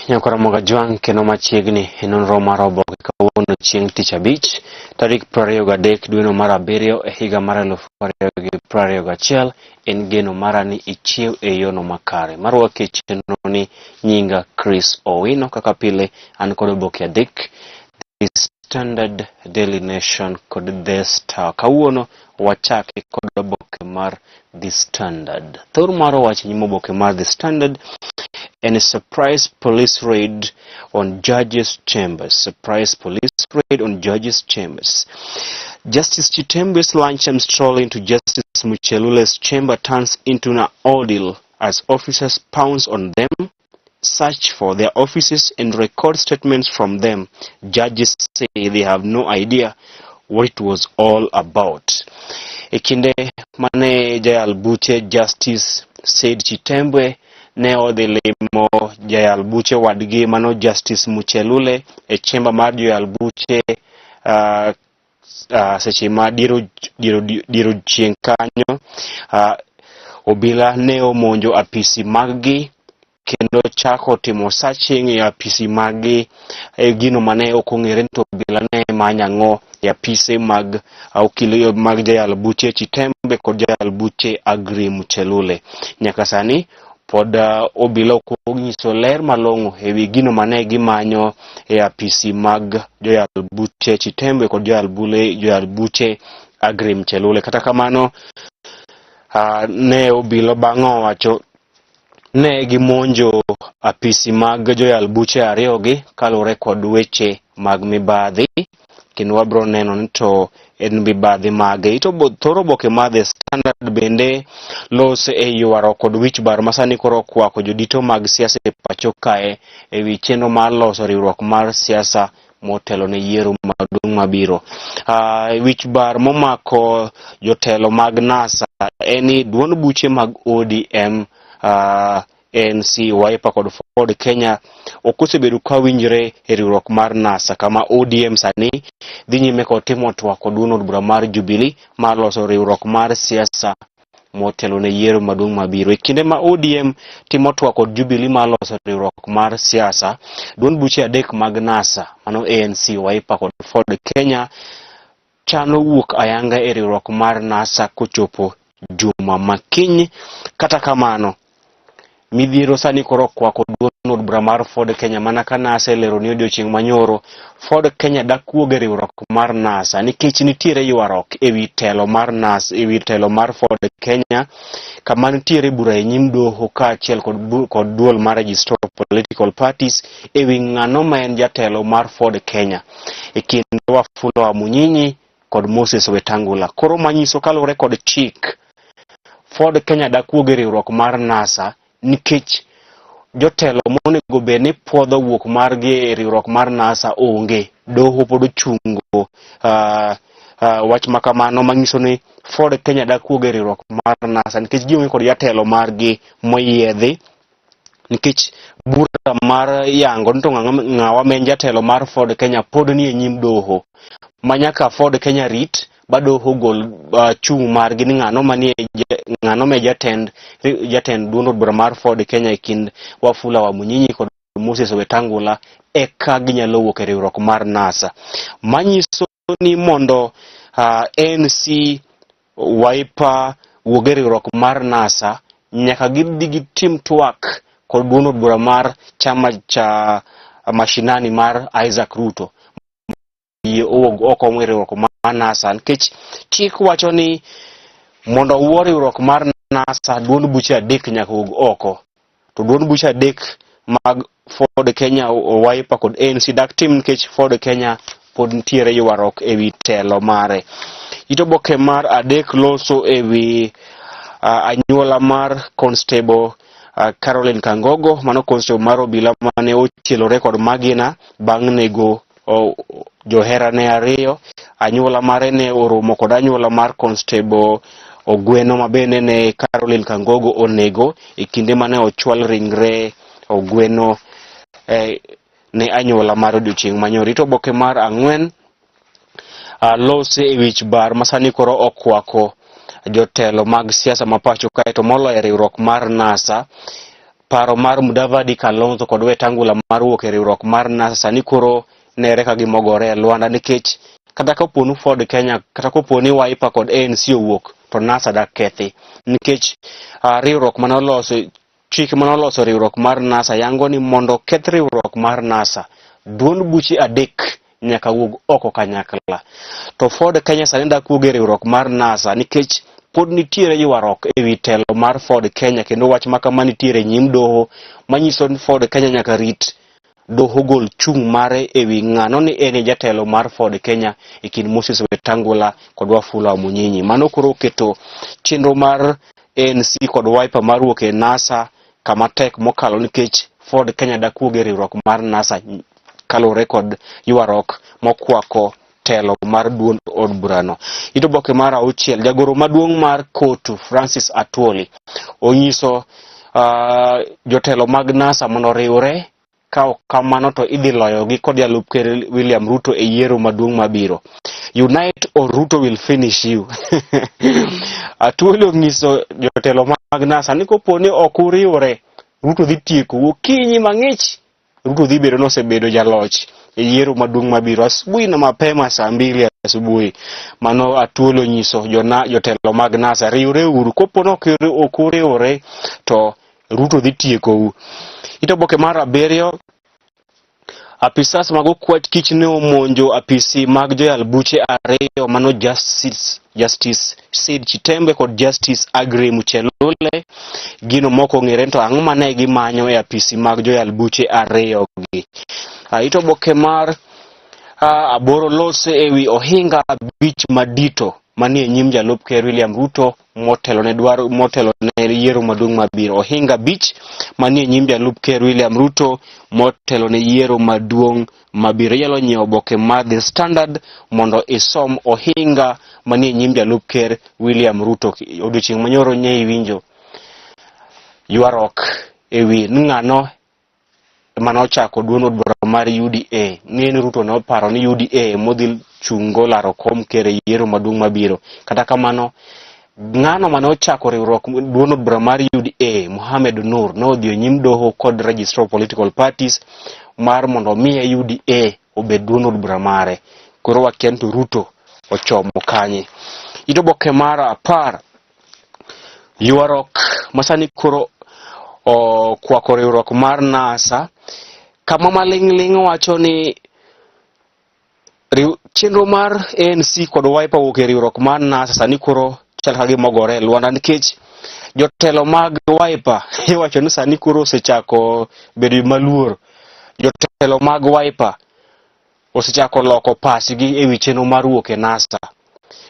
Nyakaramoga Juang keno machiegni nonro mar oboke kawuono chieng' tich abich tarik 23 dwe mar abiriyo e higa mar 2021 en geno mara ni ichiew e yono makare. Marwako e chenro ni nyinga Chris Owino, kaka pile an kod oboke adek: The Standard, Daily Nation kod The Star. Kawuono wachake kod oboke mar The Standard. Thor mar wach nyimo oboke mar The Standard and a surprise police raid on judges' chambers. Surprise police raid on judges' chambers. Justice Chitembe's lunchtime stroll into Justice Muchelule's chamber turns into an ordeal as officers pounce on them, search for their offices, and record statements from them. Judges say they have no idea what it was all about. Ekinde mane Jayal Buche Justice said Chitembe ne odhi limo Jayal Buche wadgi mano Justice Muchelule e chamber mar Jayal Buche seche ma diero chieng' kanyo. Obila ne omonjo apisi maggi kendo chako timo searching e apisi maggi gino mane ok ong'ere to obila ne manyango e apise mag okil mag Jayal Buche Chitembe kod Jayal Buche Aggrey Muchelule. Nyaka sani pod obila ok onyiso ler malong'o e wi gino mane gimanyo e apisi mag Jayal Buche Chitembe kod Jayal Buche Aggrey Muchelule. Kata kamano ne obila bang'o wacho ne gimonjo apisi mag Jayal Buche ariyogi kalure kod weche mag mibadhi, kendo wabro neno ni to en mibadhi mage. Ito thoro oboke mar The Standard bende los e ywaro kod wich bar masani koro kwako jodito mag siasa e pacho kae e wi chenro mar loso riwruok mar siasa motelo ne yiero maduong' mabiro. Wich bar momako jotelo mag NASA eni duond buche mag ODM, ANC, Wiper kod Ford Kenya okosebedo ka winjre e riwruok mar NASA, kama ODM sani dhi nyime kod timo twak kod duond od bura mar Jubilee mar loso riwruok mar siasa motelo ne yiero maduong' mabiro. E kinde ma ODM timo twak kod Jubilee mar loso riwruok mar siasa, duond buche adek mag NASA mano ANC, Wiper kod Ford Kenya chano wuok ayanga e riwruok mar NASA kochopo juma makiny. Kata kamano midhiero sani koro kwako duond od bura mar Ford Kenya, mana ka NASA lero ni odiochieng' manyoro Ford Kenya dakuog e riwruok mar NASA nikech nitiere ywarok e wi telo mar NASA, e wi telo mar Ford Kenya, kama nitiere bura e nyim doho kaachiel kod duol mar Register of Political Parties e wi ng'ano ma en jatelo mar Ford Kenya e kind Wafula Wamunyinyi kod Moses Wetangula. Koro manyiso kalure kod chik Ford Kenya dakuog e riwruok mar NASA nikech jotelo monego bed ni puodho wuok margi e riwruok mar NASA onge. Doho pod ochungo wach makamano manyiso ni Ford Kenya dakuog e riwruok mar NASA nikech gionge kod jatelo margi moyiedhi, nikech bura mar yango ni to ng'awa men jatelo mar Ford Kenya pod ni e nyim doho manyaka Ford Kenya rit ba doho gol chung' margi ni ng'ano me jatend duond od bura mar Ford Kenya e kind Wafula Wamunyinyi kod Moses Wetangula eka ginyalo wuok e riwruok mar NASA. Manyiso ni mondo ANC, Wiper wuog e riwruok mar NASA nyaka gidhi gitim twak kod duond od bura mar chama cha mashinani mar Isaac Ruto oko mo riwruok mar NASA, nikech chik wacho ni mondo wuo riwruok mar NASA duond buche adek nyaka wuog oko, to duond buche adek mag Ford Kenya, Wiper kod ANC dak tim nikech Ford Kenya pod nitiere ywarok e wi telo mare. Ito boke mar adek loso e wi anyuola mar Constable Caroline Kangogo, mano Constable mar obila mane ochielore kod magina bang' nego johera ne ariyo. Anyuola mare ne oromo kod anyuola mar Constable Ogweno mabene ne Caroline Kangogo onego e kinde mane ochwal ringre Ogweno ne anyuola mar odiochieng' manyoro. Ito boke mar ang'wen lose e wich bar masani koro okwako jotelo mag siasa mapacho kae to moloyo riwruok mar NASA paro mar Mudavadi, Kalonzo kod Wetangula mar wuok e riwruok mar NASA sani koro nere ka gimogore e lwanda, nikech kata koponi Ford Kenya kata koponi Wiper kod ANC owuok to NASA dak kethi, nikech riwruok manoloso chik manoloso riwruok mar NASA yango ni mondo keth riwruok mar NASA duond buche adek nyaka wuog oko kanyakla. To Ford Kenya sani dak wuog e riwruok mar NASA nikech pod nitiere ywarruok ewi telo mar Ford Kenya, kendo wach makama nitiere nyim doho manyiso ni Ford Kenya nyaka rit doho gol chung' mare ewi ng'ano ni en jatelo mar Ford Kenya e kind Moses Wetangula kod Wafula Munyinyi. Mano koro keto chenro mar ANC kod Wiper mar wuok e NASA kama tek mokalo, nikech Ford Kenya dak wuog e riwruok mar NASA kalore kod ywarruok mokwako telo mar duond od burano. Ito boke mar 6, jagoro maduong' mar kotu Francis Atwoli onyiso jotelo mag NASA mondo riwre, ka kamano to idhi loyogi kod jalup ker William Ruto e yiero maduong' mabiro. Unite or Ruto will finish you. Atwoli onyiso jotelo mag NASA ni koponi ok uriwre, Ruto dhi tieko okinyi mang'ich. Ruto dhi bedo nosebedo jaloch e yiero maduong' mabiro asubuhi na mapema saa 2 asubuhi. Mano Atwoli onyiso jotelo mag NASA, riwre uru, koponi ok uriwre to Ruto dhi tiekou. Ito boke mar 7, apisas mag okwach kich ne omonjo apisi mag joyal buche ariyo mano Justice Sid Chitembe kod Justice Aggrey Muchelule. Gino moko ng'ere to ang'o mane gimanyo e apisi mag joyal buche ariyo gi. Ito boke mar 8 lose ewi ohinga bich madito manie nyim jalup ker William Ruto motelo ne yiero maduong' mabiro. Ohinga bich manie nyim jalup ker William Ruto motelo ne yiero maduong' mabiro. Yalo nyiewo boke mar The Standard mondo isom ohinga manie nyim jalup ker William Ruto. Odiochieng' manyoro nye iwinjo ywarruok ewi ng'ano manochako duond od bura mar UDA. Ng'eni Ruto ne oparo ni UDA modhi chungo laro kom ker e yiero maduong' mabiro. Kata kamano, ng'ano manochako riwruok duond od bura mar UDA, Mohamed Nur, nodhi nyim doho kod Registrar of Political Parties mar mondo miye UDA obed duond od bura mare. Koro wakia to Ruto ochomo kanye. Ito boke mar 10, ywarruok masani koro kwako riwruok mar NASA, kama maling'ling wacho ni chenro mar ANC kod Wiper wuok e riwruok mar NASA sani koro chal ka gimogore e lwanda, nikech jotelo mag Wiper iwacho ni sani koro osechako bedo maluor. Jotelo mag Wiper osechako loko pasgi ewi chenro mar wuok e NASA.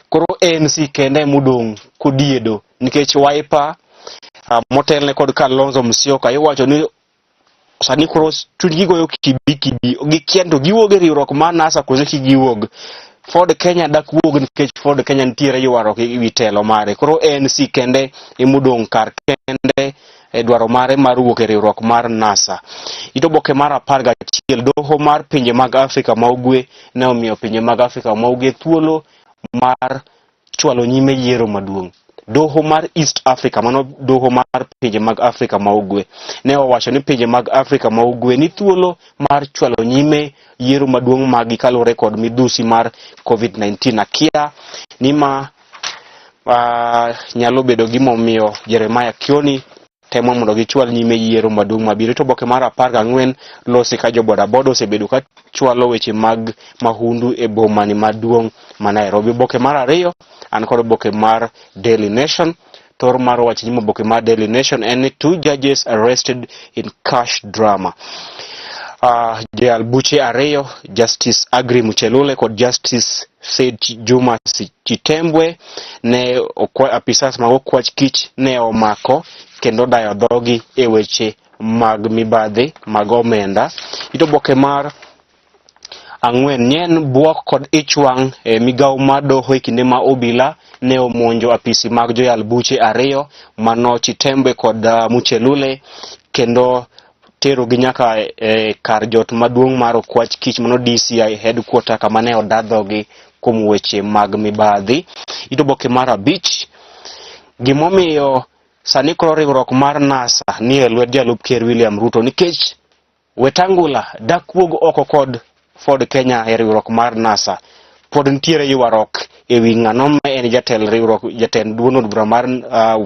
Koro ANC kende modong' kodiedo, nikech Wiper motelne kod Kalonzo Musyoka iwacho ni sani koro chunygi goyo kibi gikian to giwuok e riwruok mar NASA koso giwuok. Ford Kenya dak wuok nikech Ford Kenya nitiere ywarruok ewi telo mare. Koro ANC kende emodong' kar kende e dwaro mare mar wuok e riwruok mar NASA. Ito boke mar 11, doho mar pinje mag Afrika ma Ugwe ne omiyo pinje mag Afrika ma Ugwe thuolo mar chwalo nyime yiero maduong'. Doho mar East Africa, mano doho mar pinje mag Afrika ma Ugwe, ne owacho ni pinje mag Afrika ma Ugwe ni thuolo mar chwalo nyime yiero maduong' magi kalore kod midhusi mar COVID-19. Akia nima nyalo bedo gimomiyo Jeremiah Kioni temo mondo gichwal nyime yiero maduong' mabiro. To boke mar 14, lose ka jo bodaboda osebedo ka chwalo weche mag mahundu e bomani maduong' ma Nairobi. Boke mar 2, an kod boke mar Daily Nation. Tor mar wach nyimo boke mar Daily Nation en ni 2 judges arrested in cash drama. Joyal buche ariyo, Justice Aggrey Muchelule kod Justice Said Juma Chitembwe, ne apisas mag okwach kich ne omako kendo dayo dhogi e weche mag mibadhi mag omenda. Ito boke mar 4, nyen buok kod ichwang' migawo mar doho e kinde ma obila ne omonjo apisi mag joyal buche ariyo mano Chitembwe kod Muchelule, kendo tero gi nyaka kar jot maduong' mar okwach kich mano DCI headquarter kama ne odadhogi kuom weche mag mibadhi. Ito boke mar 5, gimomiyo sani koro riwruok mar NASA ni e lwet jalup ker William Ruto nikech Wetangula dakuog oko kod Ford Kenya e riwruok mar NASA. Pod nitiere ywarok ewi ng'ano ma en jatend duond od bura mar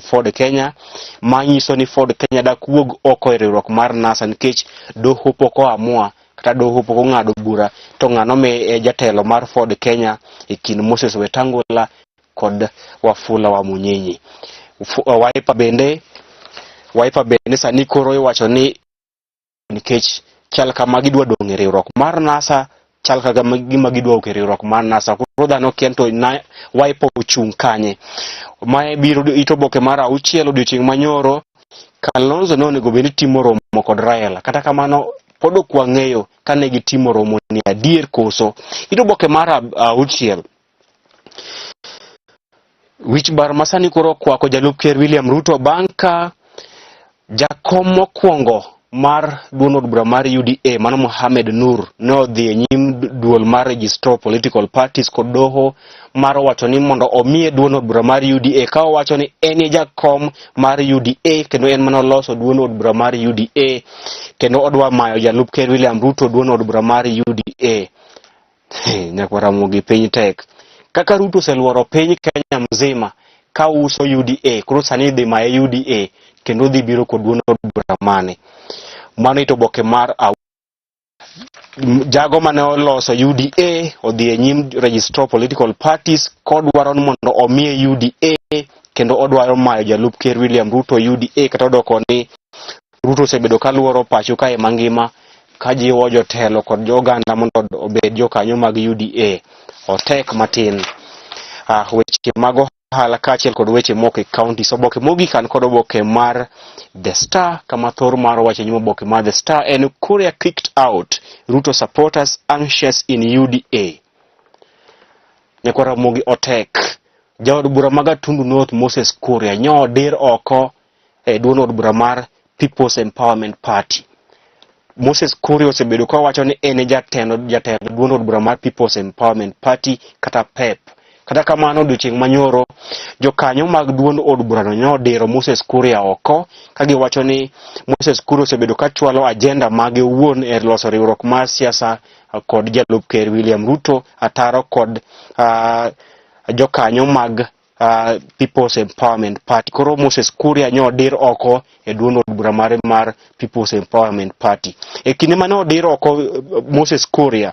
Ford Kenya, manyiso ni Ford Kenya dakuog oko e riwruok mar NASA nikech doho pok oamua kata doho pok ong'ado bura to ng'ano me jatelo mar Ford Kenya e kind Moses Wetangula kod Wafula Wamunyinyi. Wiper bende sani koro iwacho ni nikech chal kama gidwa dong' e riwruok mar NASA, chal kama gima gidwa ok e riwruok mar NASA, koro dhano kien to Wiper ochung' kanye. Mae biro ito boke mar 6 odiochieng' manyoro, Kalonzo ne onego bed ni timo romo kod Raila, kata kamano pod ok wang'eyo kane gitimo romo ni adier koso. Ito boke mar 6, wich bar masani koro kwako jalup ker William Ruto bang' ka jakom mokwongo mar duond od bura mar UDA mano Mohamed Nur ne odhi e nyim duol mar Registrar Political Parties kod doho mar wacho ni mondo omiye duond od bura mar UDA, ka owacho ni en jakom mar UDA kendo en mano loso duond od bura mar UDA kendo odwa mayo jalup ker William Ruto duond od bura mar UDA. Nyakwara mugi piny tek. Kaka Ruto oseluoro piny Kenya mzima ka uso UDA, koro sani dhi maye UDA kendo dhi biro kod duond od bura mane. Mano ito boke mar jago mane oloso UDA odhi e nyim Registrar Political Parties kodwaro mondo omiye UDA kendo odwaro mayo jalup ker William Ruto UDA, kata odoko ni Ruto osebedo kaluoro pacho kae mangima ka jiwo jotelo kod joganda mondo obed jokanyo mag UDA. Otek matin. Weche mag ohala kaachiel kod weche moko e kaunti. Oboke mogik an kod oboke mar The Star, kama thor mar wache nyuma oboke mar The Star en Kuria kicked out, Ruto supporters anxious in UDA. Nyakwara mogi otek. Jaod bura mag Gatundu North Moses Kuria nyodir oko e duond od bura mar People's Empowerment Party. Moses Kuria osebedo ka wacho ni en jatelo duond od bura mar People's Empowerment Party kata PEP. Kata kamano odiochieng' manyoro jokanyo mag duond od bura no nyodiro Moses Kuria oko ka giwacho ni Moses Kuria osebedo ka chwalo agenda mage owuon e loso riwruok mar siasa kod jalup ker William Ruto ataro kod jokanyo mag People's Empowerment Party. Koro Moses Kuria nyodir oko e duond od bura mar People's Empowerment Party. E kinde mane odir oko Moses Kuria,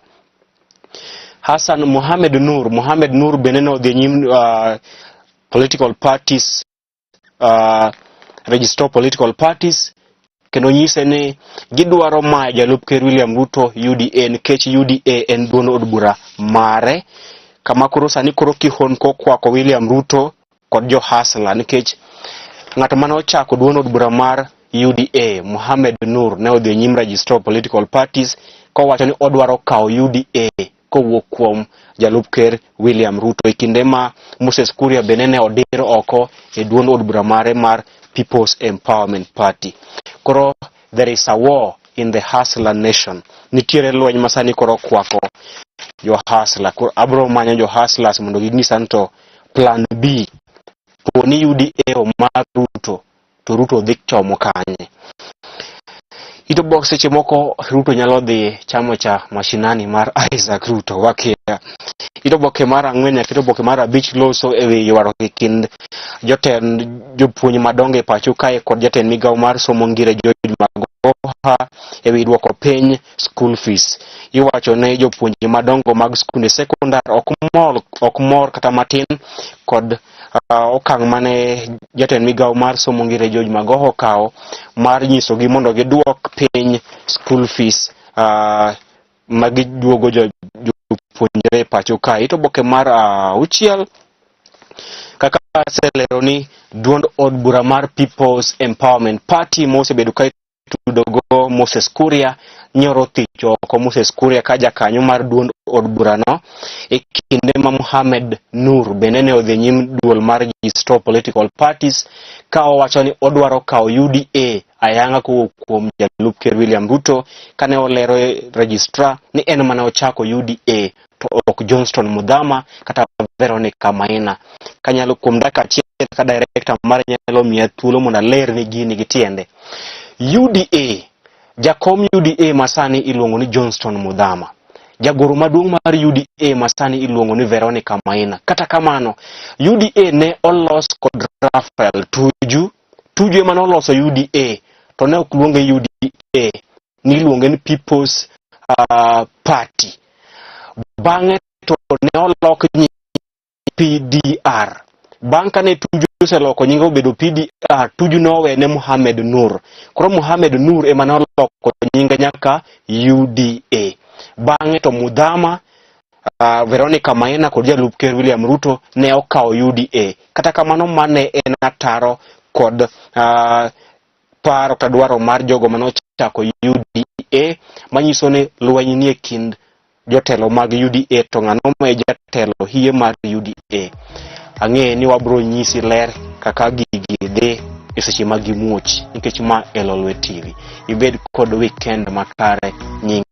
Hassan Mohamed Nur bende no dhi nyim political parties, Registrar Political Parties, kendo nyise ni gidwaro mayo jalup ker William Ruto UDA nikech UDA en duond od bura mare. Kama koro sani koro kihon kokwako William Ruto kod jo Hasla nikech ng'at mane ochako duond od bura mar UDA Mohamed Nur ne odhi nyim Registrar Political Parties kowacho ni odwaro kawo UDA kowuok kuom jalup ker William Ruto e kinde ma Moses Kuria bende ne odir oko e duond od bura mare mar People's Empowerment Party. Koro there is a war in the Hasla nation. Nitiere lweny masani koro kwako jo Hasla. Koro abro manyo jo Haslas mondo ginyisa to plan B poni UDA mar Ruto to Ruto dhi chomo kanye. Ito box seche moko Ruto nyalo dhi chamo cha mashinani mar Isaac Ruto wakia. Ito boke mar 4 kito boke mar 5 loso ewi ywaruok e kind jotend jopuonj madongo e pacho kae kod jatend migawo mar somo ngire George Magoha ewi duoko piny school fees. Iwacho ne jopuonj madongo mag skunde sekondar ok mor kata matin kod okang' mane jatend migawo mar somo ngire George Magoha okawo mar nyiso gi mondo giduok piny school fees magiduogo jopuonjre pacho kae. Ito boke mar 6 kaka selero ni duond od bura mar People's Empowerment Party mosebedo ka tudogo Moses Kuria nyoro thicho ko Moses Kuria ka jakanyo mar duond od bura no e kinde ma Mohamed Nur bende ne odhi nyim duol mar Registrar Political Parties ka owacho ni odwaro kawo UDA ayanga kuom jalup ker William Ruto kane olero registrar ni en mana ochako UDA to ok Johnston Muthama kata Veronica Maina. Kanyalo kuom dakika achiel ka director mar nyalo miya thuolo mondo aler ni gini gi tiende. UDA, jakom UDA masani iluongo ni Johnston Muthama. Jagoro maduong' mar UDA masani iluongo ni Veronica Maina. Kata kamano, UDA ne olos kod Raphael Tuju. Tuju ema noloso UDA, to ne ok luonge UDA, niluonge ni People's Party. Bang'e to ne olok nying PDR. Bang' kane Tuju oseloko nyinge obedo PDR, Tuju nowene Mohamed Nur. Koro Mohamed Nur ema ne oloko nyinge nyaka UDA. Bang'e to Muthama, Veronica Maina kod jalup ker William Ruto ne okawo UDA. Kata kamano mane en ataro kod paro kata dwaro mar jogo manochako UDA, manyiso ni lweny nie kind jotelo mag UDA to ng'ano ma jatelo hie mar UDA. Ang'e ni wabro nyisi ler kaka gigi dhi e seche mag muoch, nikech ma Elolwe TV. Ibed kod weekend makare nying